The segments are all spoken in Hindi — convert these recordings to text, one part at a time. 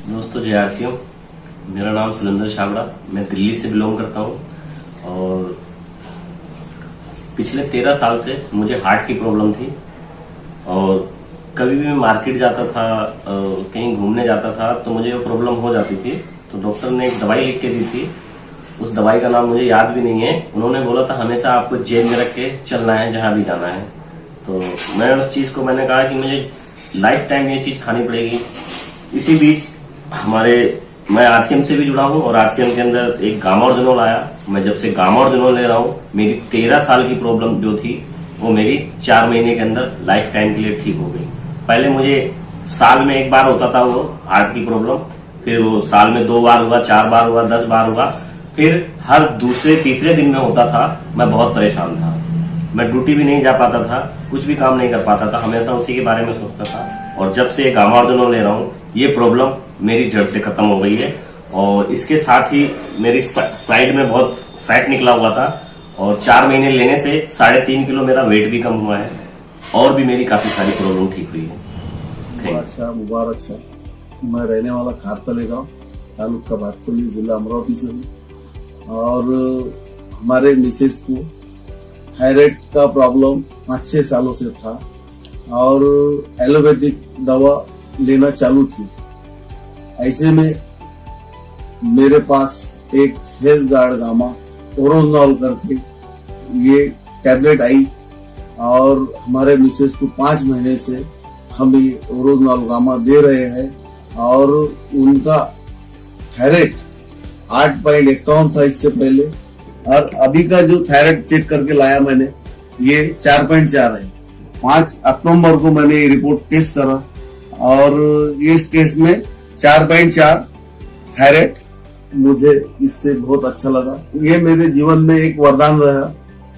दोस्तों जय आरसीएम। मेरा नाम सुरेंद्र छाबड़ा, मैं दिल्ली से बिलोंग करता हूँ और पिछले 13 साल से मुझे हार्ट की प्रॉब्लम थी और कभी भी मैं मार्केट जाता था, कहीं घूमने जाता था तो मुझे वो प्रॉब्लम हो जाती थी। तो डॉक्टर ने एक दवाई लिख के दी थी, उस दवाई का नाम मुझे याद भी नहीं है। उन्होंने बोला था हमेशा आपको जेब में रख के चलना है जहां भी जाना है। तो मैं उस चीज को मैंने कहा कि मुझे लाइफ टाइम ये चीज खानी पड़ेगी। इसी बीच मैं आरसीएम से भी जुड़ा हूँ और आरसीएम के अंदर एक गामार्जिनोल आया। मैं जब से गामार्जिनोल ले रहा हूँ, मेरी 13 साल की प्रॉब्लम जो थी वो मेरी 4 महीने के अंदर लाइफ टाइम के लिए ठीक हो गई। पहले मुझे साल में 1 बार होता था वो हार्ट की प्रॉब्लम, फिर वो साल में 2 बार हुआ, 4 बार हुआ, 10 बार हुआ, फिर हर दूसरे तीसरे दिन में होता था। मैं बहुत परेशान था, मैं ड्यूटी भी नहीं जा पाता था, कुछ भी काम नहीं कर पाता था, हमेशा उसी के बारे में सोचता था। और जब से गामार्जिनोल ले रहा हूँ, ये प्रॉब्लम मेरी जड़ से खत्म हो गई है। और इसके साथ ही मेरी साइड में बहुत फैट निकला हुआ था और 4 महीने लेने से 3.5 किलो मेरा वेट भी कम हुआ है और भी मेरी काफी सारी प्रॉब्लम ठीक हुई है। अच्छा, मुबारक सर। मैं रहने वाला खारतले गांव, तालुका भातकुली, जिला अमरावती से हूँ और हमारे मिसेस को थायराइड का प्रॉब्लम 5-6 सालों से था और एलोपैथिक दवा लेना चालू थी। ऐसे में मेरे पास एक हेल्थ गार्ड गामा ओरोजनॉल करके ये टैबलेट आई और हमारे मिसेस को 5 महीने से हम ये ओरोजनॉल गामा दे रहे हैं और उनका थायराइड 8.51 था इससे पहले, और अभी का जो थायराइड चेक करके लाया मैंने, ये 4.4 है। 5 अक्टूबर को मैंने ये रिपोर्ट टेस्ट करा और इस टेस्ट में 4.4 थायराइड, मुझे इससे बहुत अच्छा लगा। ये मेरे जीवन में एक वरदान रहा।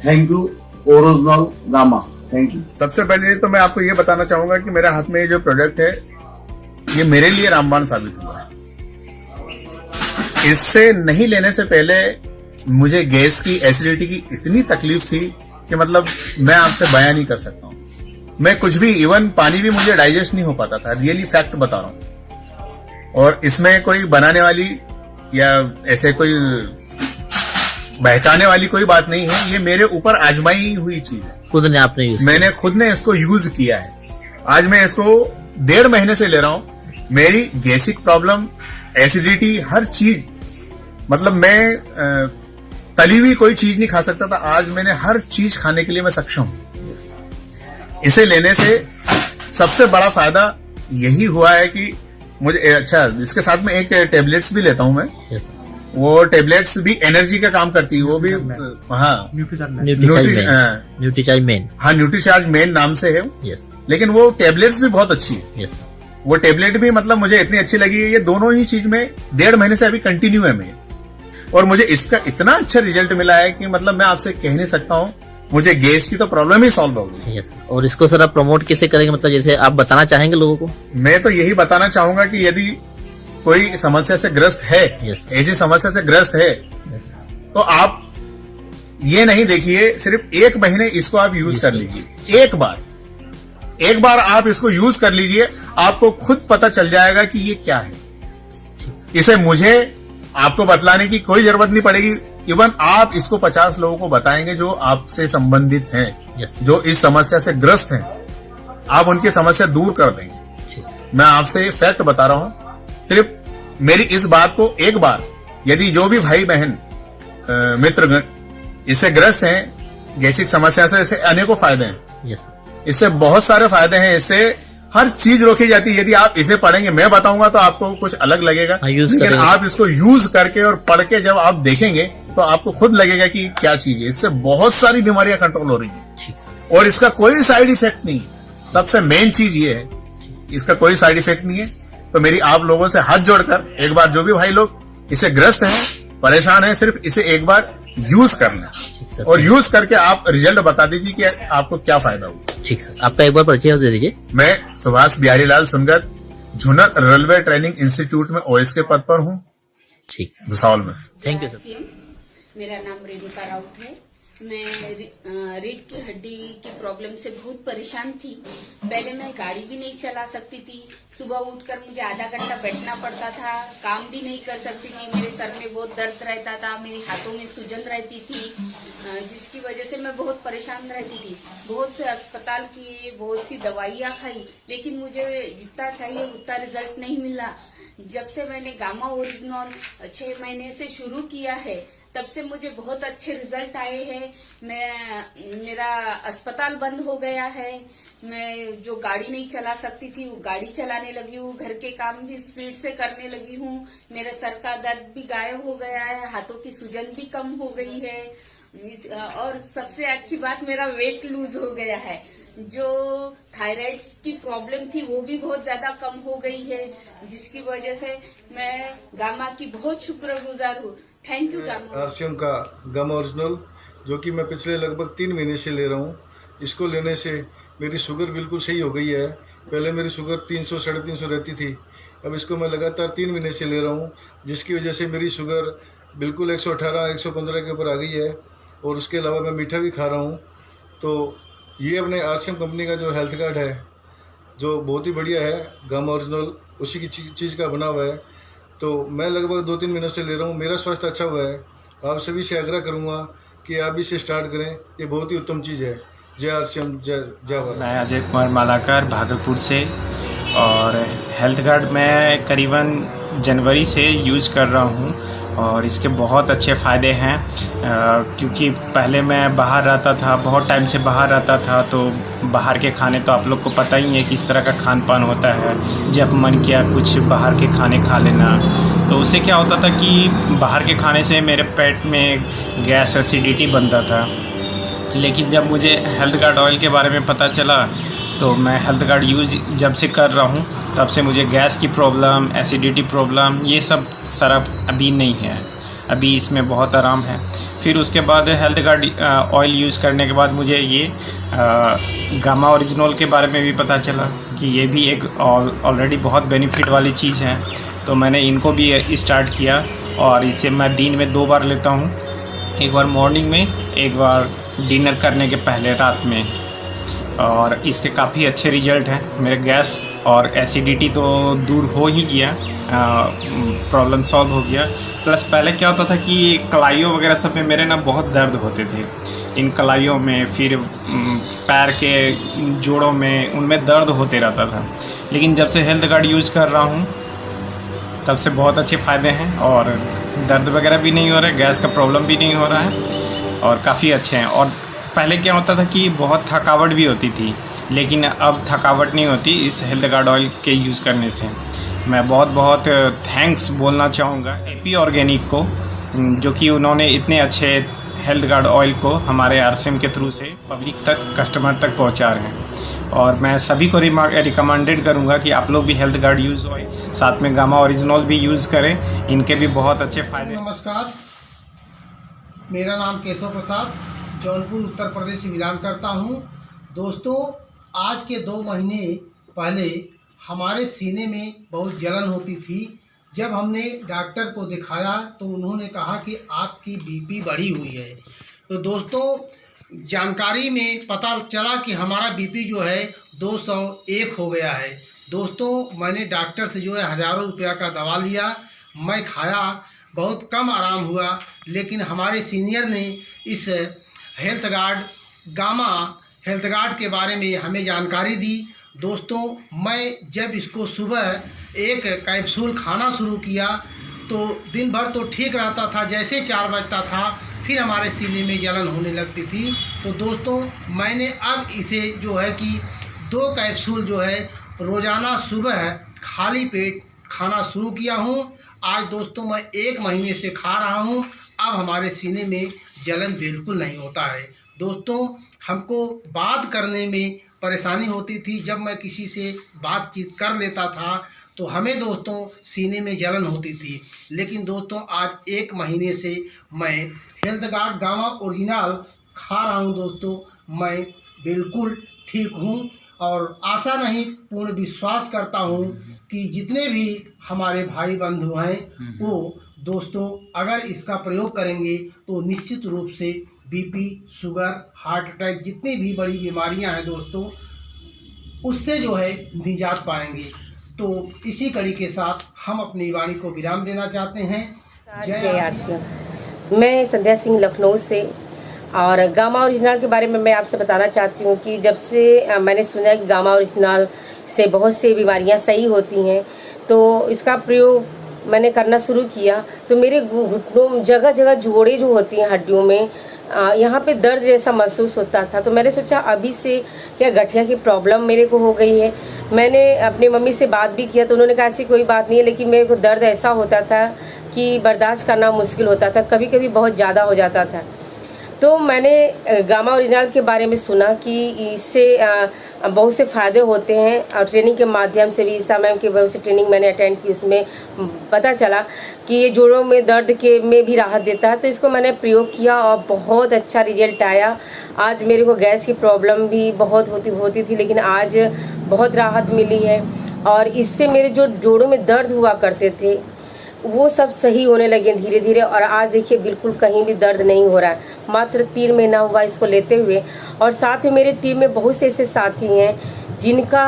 थैंक यू ओरोजनॉल गामा, थैंक यू। सबसे पहले तो मैं आपको ये बताना चाहूंगा कि मेरे हाथ में ये जो प्रोडक्ट है ये मेरे लिए रामबाण साबित हुआ है। इससे नहीं लेने से पहले मुझे गैस की, एसिडिटी की इतनी तकलीफ थी कि मतलब मैं आपसे बयान नहीं कर सकता हूँ। मैं कुछ भी, इवन पानी भी मुझे डाइजेस्ट नहीं हो पाता था, रियली फैक्ट बता रहा हूँ। और इसमें कोई बनाने वाली या ऐसे कोई बहकाने वाली कोई बात नहीं है, ये मेरे ऊपर आजमाई हुई चीज है। मैंने खुद ने इसको यूज किया है। आज मैं इसको 1.5 महीने से ले रहा हूं। मेरी गैसिक प्रॉब्लम, एसिडिटी, हर चीज, मतलब मैं तली हुई कोई चीज नहीं खा सकता था, आज मैंने हर चीज खाने के लिए मैं सक्षम हूं। इसे लेने से सबसे बड़ा फायदा यही हुआ है कि मुझे, अच्छा, इसके साथ में एक टेबलेट्स भी लेता हूं मैं। वो टेबलेट्स भी एनर्जी का काम करती है, वो भी हाँ, न्यूट्रीचार्ज मेन नाम से है। लेकिन वो टेबलेट्स भी बहुत अच्छी है। वो टेबलेट भी मतलब मुझे इतनी अच्छी लगी है। ये दोनों ही चीज में 1.5 महीने से अभी कंटिन्यू है मैं, और मुझे इसका इतना अच्छा रिजल्ट मिला है कि मतलब मैं आपसे कह नहीं सकता हूँ। मुझे गैस की तो प्रॉब्लम ही सॉल्व हो गई। और इसको सर आप प्रमोट कैसे करेंगे, मतलब जैसे आप बताना चाहेंगे लोगों को? मैं तो यही बताना चाहूंगा कि यदि कोई समस्या से ग्रस्त है, ऐसी समस्या से ग्रस्त है, तो आप ये नहीं देखिए, सिर्फ 1 महीने इसको आप यूज कर लीजिए। एक बार आप इसको यूज कर लीजिए, आपको खुद पता चल जाएगा कि ये क्या है। इसे मुझे आपको बतलाने की कोई जरूरत नहीं पड़ेगी। इवन आप इसको 50 लोगों को बताएंगे जो आपसे संबंधित हैं, जो इस समस्या से ग्रस्त हैं, आप उनकी समस्या दूर कर देंगे। मैं आपसे फैक्ट बता रहा हूं। सिर्फ मेरी इस बात को एक बार, यदि जो भी भाई बहन मित्रगण इससे ग्रस्त हैं, गैसिक समस्या से, इससे अनेकों फायदे हैं। इससे बहुत सारे फायदे हैं। इससे हर चीज रोकी जाती है। यदि आप इसे पढ़ेंगे, मैं बताऊंगा तो आपको कुछ अलग लगेगा, लेकिन आप इसको यूज करके और पढ़ के जब आप देखेंगे तो आपको खुद लगेगा कि क्या चीज है। इससे बहुत सारी बीमारियां कंट्रोल हो रही हैं और इसका कोई साइड इफेक्ट नहीं है। सबसे मेन चीज ये है, इसका कोई साइड इफेक्ट नहीं है। तो मेरी आप लोगों से हाथ जोड़कर एक बार, जो भी भाई लोग इसे ग्रस्त हैं, परेशान हैं, सिर्फ इसे एक बार यूज करना और यूज करके आप रिजल्ट बता दीजिए कि आपको क्या फायदा हुआ। ठीक सर, आपका एक बार परिचय दे दीजिए। मैं सुभाष बिहारी लाल सुनगर, झुनर रेलवे ट्रेनिंग इंस्टीट्यूट में ओएस के पद पर हूँ, ठीक, भुसावल में। Thank you sir. मेरा नाम रेणुका राउत है। मैं रीढ़ की हड्डी की प्रॉब्लम से बहुत परेशान थी। पहले मैं गाड़ी भी नहीं चला सकती थी। सुबह उठकर मुझे आधा घंटा बैठना पड़ता था, काम भी नहीं कर सकती थी। मेरे सर में बहुत दर्द रहता था, मेरे हाथों में सूजन रहती थी, जिसकी वजह से मैं बहुत परेशान रहती थी। बहुत से अस्पताल किए, बहुत सी दवाइयाँ खाई, लेकिन मुझे जितना चाहिए उतना रिजल्ट नहीं मिला। जब से मैंने गामा ओरिजिनल 6 महीने से शुरू किया है, तब से मुझे बहुत अच्छे रिजल्ट आए हैं। मेरा अस्पताल बंद हो गया है। मैं जो गाड़ी नहीं चला सकती थी वो गाड़ी चलाने लगी हूँ, घर के काम भी स्पीड से करने लगी हूँ। मेरे सर का दर्द भी गायब हो गया है, हाथों की सूजन भी कम हो गई है, और सबसे अच्छी बात मेरा वेट लूज हो गया है। जो थायराइड की प्रॉब्लम थी वो भी बहुत ज्यादा कम हो गई है, जिसकी वजह से मैं गामा की बहुत शुक्रगुजार हूँ। Thank you gamma. आरसीएम का गामा ओरिजिनल जो कि मैं पिछले लगभग 3 महीने से ले रहा हूँ। इसको लेने से मेरी शुगर बिल्कुल सही हो गई है। पहले मेरी शुगर 300 साढ़े 300 रहती थी, अब इसको मैं लगातार 3 महीने से ले रहा हूँ, जिसकी वजह से मेरी शुगर बिल्कुल 118 115 के ऊपर आ गई है। और उसके अलावा मैं मीठा भी खा रहा हूँ। तो ये अपने आरसीएम कंपनी का जो हेल्थ कार्ड है, जो बहुत ही बढ़िया है, गामा ओरिजिनल उसी की चीज़ का बना हुआ है। तो मैं लगभग 2-3 महीनों से ले रहा हूँ, मेरा स्वास्थ्य अच्छा हुआ है। आप सभी से आग्रह करूँगा कि आप इसे स्टार्ट करें, ये बहुत ही उत्तम चीज़ है। जय आरसीएम, जय भारत। मैं अजय कुमार मालाकर भागलपुर से, और हेल्थ कार्ड मैं करीबन जनवरी से यूज़ कर रहा हूँ और इसके बहुत अच्छे फ़ायदे हैं। क्योंकि पहले मैं बाहर रहता था, बहुत टाइम से बाहर रहता था, तो बाहर के खाने तो आप लोग को पता ही है किस तरह का खान पान होता है। जब मन किया कुछ बाहर के खाने खा लेना, तो उससे क्या होता था कि बाहर के खाने से मेरे पेट में गैस एसिडिटी बनता था। लेकिन जब मुझे हेल्थ कार्ड ऑयल के बारे में पता चला, तो मैं हेल्थ कार्ड यूज़ जब से कर रहा हूँ, तब से मुझे गैस की प्रॉब्लम, एसिडिटी प्रॉब्लम, ये सब सारा अभी नहीं है। अभी इसमें बहुत आराम है। फिर उसके बाद हेल्थ कार्ड ऑयल यूज़ करने के बाद मुझे ये गामा ओरिजिनल के बारे में भी पता चला कि ये भी एक ऑलरेडी बहुत बेनिफिट वाली चीज़ है। तो मैंने इनको भी स्टार्ट किया, और इसे मैं दिन में 2 बार लेता हूँ, एक बार मॉर्निंग में, एक बार डिनर करने के पहले रात में। और इसके काफ़ी अच्छे रिजल्ट हैं। मेरे गैस और एसिडिटी तो दूर हो ही गया, प्रॉब्लम सॉल्व हो गया। प्लस पहले क्या होता था कि कलाइयों वगैरह सब में मेरे ना बहुत दर्द होते थे, इन कलाइयों में, फिर पैर के इन जोड़ों में, उनमें दर्द होते रहता था। लेकिन जब से हेल्थ कार्ड यूज़ कर रहा हूँ, तब से बहुत अच्छे फ़ायदे हैं, और दर्द वगैरह भी नहीं हो रहा है, गैस का प्रॉब्लम भी नहीं हो रहा है, और काफ़ी अच्छे हैं। और पहले क्या होता था कि बहुत थकावट भी होती थी, लेकिन अब थकावट नहीं होती इस हेल्थ कार्ड ऑयल के यूज़ करने से। मैं बहुत बहुत थैंक्स बोलना चाहूँगा एपी ऑर्गेनिक को, जो कि उन्होंने इतने अच्छे हेल्थ कार्ड ऑयल को हमारे आरसीएम के थ्रू से पब्लिक तक, कस्टमर तक पहुँचा रहे हैं। और मैं सभी को रिकमेंडेड करूँगा कि आप लोग भी हेल्थ कार्ड यूज़ होए, साथ में गामा ओरिजिनल भी यूज़ करें, इनके भी बहुत अच्छे फ़ायदे। नमस्कार, मेरा नाम केशव प्रसाद, जौनपुर उत्तर प्रदेश से बिलोंग करता हूँ। दोस्तों, आज के 2 महीने पहले हमारे सीने में बहुत जलन होती थी। जब हमने डॉक्टर को दिखाया तो उन्होंने कहा कि आपकी बीपी बढ़ी हुई है। तो दोस्तों, जानकारी में पता चला कि हमारा बीपी जो है 201 हो गया है। दोस्तों, मैंने डॉक्टर से जो है हज़ारों रुपया का दवा लिया, मैं खाया, बहुत कम आराम हुआ। लेकिन हमारे सीनियर ने इस health card, gamma health card के बारे में हमें जानकारी दी। दोस्तों, मैं जब इसको सुबह 1 कैप्सूल खाना शुरू किया तो दिन भर तो ठीक रहता था, जैसे 4 बजता था फिर हमारे सीने में जलन होने लगती थी। तो दोस्तों, मैंने अब इसे जो है कि 2 कैप्सूल जो है रोज़ाना सुबह खाली पेट खाना शुरू किया हूँ। आज दोस्तों मैं 1 महीने से खा रहा हूँ। अब हमारे सीने में जलन बिल्कुल नहीं होता है। दोस्तों, हमको बात करने में परेशानी होती थी। जब मैं किसी से बातचीत कर लेता था तो हमें दोस्तों सीने में जलन होती थी। लेकिन दोस्तों, आज 1 महीने से मैं हेल्थ कार्ड गामा ओरिजिनल खा रहा हूं। दोस्तों, मैं बिल्कुल ठीक हूं और आशा नहीं पूर्ण विश्वास करता हूँ कि जितने भी हमारे भाई बंधु हैं वो दोस्तों अगर इसका प्रयोग करेंगे तो निश्चित रूप से बीपी, शुगर, हार्ट अटैक जितनी भी बड़ी बीमारियां हैं दोस्तों उससे जो है निजात पाएंगे। तो इसी कड़ी के साथ हम अपनी वाणी को विराम देना चाहते हैं। जय आरसीएम। मैं संध्या सिंह लखनऊ से, और गामा ओरिजिनल के बारे में मैं आपसे बताना चाहती हूँ कि जब से मैंने सुना कि गामा ओरिजिनल से बहुत सी बीमारियाँ सही होती हैं तो इसका प्रयोग मैंने करना शुरू किया तो मेरे घुटनों जगह जगह जोड़े जो होती हैं हड्डियों में यहाँ पे दर्द जैसा महसूस होता था। तो मैंने सोचा अभी से क्या गठिया की प्रॉब्लम मेरे को हो गई है। मैंने अपनी मम्मी से बात भी किया तो उन्होंने कहा ऐसी कोई बात नहीं है, लेकिन मेरे को दर्द ऐसा होता था कि बर्दाश्त करना मुश्किल होता था, कभी कभी बहुत ज़्यादा हो जाता था। तो मैंने गामा ओरिजिनल के बारे में सुना कि इससे बहुत से फ़ायदे होते हैं और ट्रेनिंग के माध्यम से भी ईसा मैम की बहुत सी ट्रेनिंग मैंने अटेंड की, उसमें पता चला कि ये जोड़ों में दर्द के में भी राहत देता है। तो इसको मैंने प्रयोग किया और बहुत अच्छा रिजल्ट आया। आज मेरे को गैस की प्रॉब्लम भी बहुत होती थी, लेकिन आज बहुत राहत मिली है और इससे मेरे जो जोड़ों में दर्द हुआ करते थे वो सब सही होने लगे धीरे धीरे। और आज देखिए बिल्कुल कहीं भी दर्द नहीं हो रहा है। मात्र 3 महीना हुआ इसको लेते हुए। और साथ में मेरे टीम में बहुत से ऐसे साथी हैं जिनका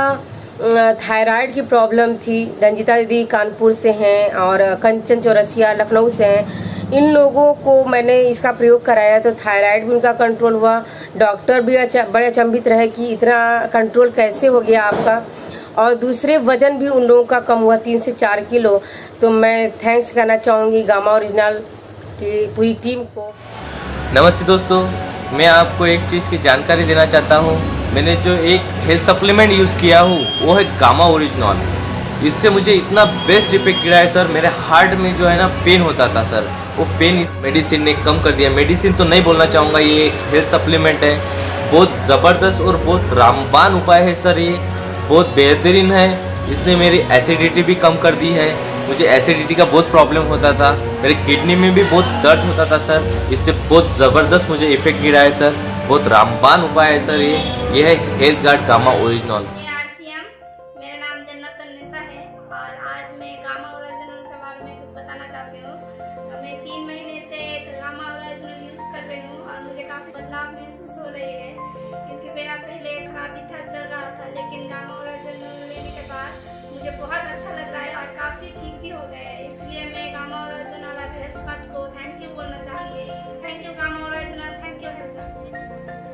थायराइड की प्रॉब्लम थी। रंजिता दीदी कानपुर से हैं और कंचन चौरसिया लखनऊ से हैं। इन लोगों को मैंने इसका प्रयोग कराया तो थायराइड भी उनका कंट्रोल हुआ। डॉक्टर भी बड़े अचंभित रहे कि इतना कंट्रोल कैसे हो गया आपका। और दूसरे वजन भी उन लोगों का कम हुआ 3 से 4 किलो। तो मैं थैंक्स करना चाहूँगी गामा ओरिजिनल की पूरी टीम को। नमस्ते दोस्तों, मैं आपको एक चीज़ की जानकारी देना चाहता हूँ। मैंने जो एक हेल्थ सप्लीमेंट यूज़ किया हूँ वो है गामा ओरिजिनल। इससे मुझे इतना बेस्ट इफेक्ट गिरा है सर। मेरे हार्ट में जो है ना पेन होता था सर, वो पेन इस मेडिसिन ने कम कर दिया। मेडिसिन तो नहीं बोलना चाहूँगा, ये एक हेल्थ सप्लीमेंट है। बहुत ज़बरदस्त और बहुत रामबान उपाय है सर, ये बहुत बेहतरीन है। इसने मेरी एसिडिटी भी कम कर दी है। मुझे एसिडिटी का बहुत प्रॉब्लम होता था, मेरे किडनी में भी बहुत दर्द होता था सर। इससे बहुत ज़बरदस्त मुझे इफेक्ट गिरा है सर। बहुत रामबान उपाय है सर ये है हेल्थ गार्ड गामा ओरिजिनल। जय आरसीएम। मेरा नाम जन्नत अन्निसा है और आज मैं गामा ओरिजिनल के बारे में कुछ बताना चाहती हूँ। मैं 3 महीने से गामा ओरिजिनल यूज़ कर रही हूँ और मुझे काफ़ी बदलाव महसूस हो रही है, क्योंकि मेरा पहले खराबी था चल रहा था, लेकिन गामा ओरिजिनल लेने के बाद मुझे बहुत अच्छा लग रहा है और काफ़ी ठीक भी हो गया है। इसलिए मैं गामा ओरिजिनल हेल्थ कार्ड को थैंक यू बोलना चाहूँगी। Thank you gamma original, thank you health card.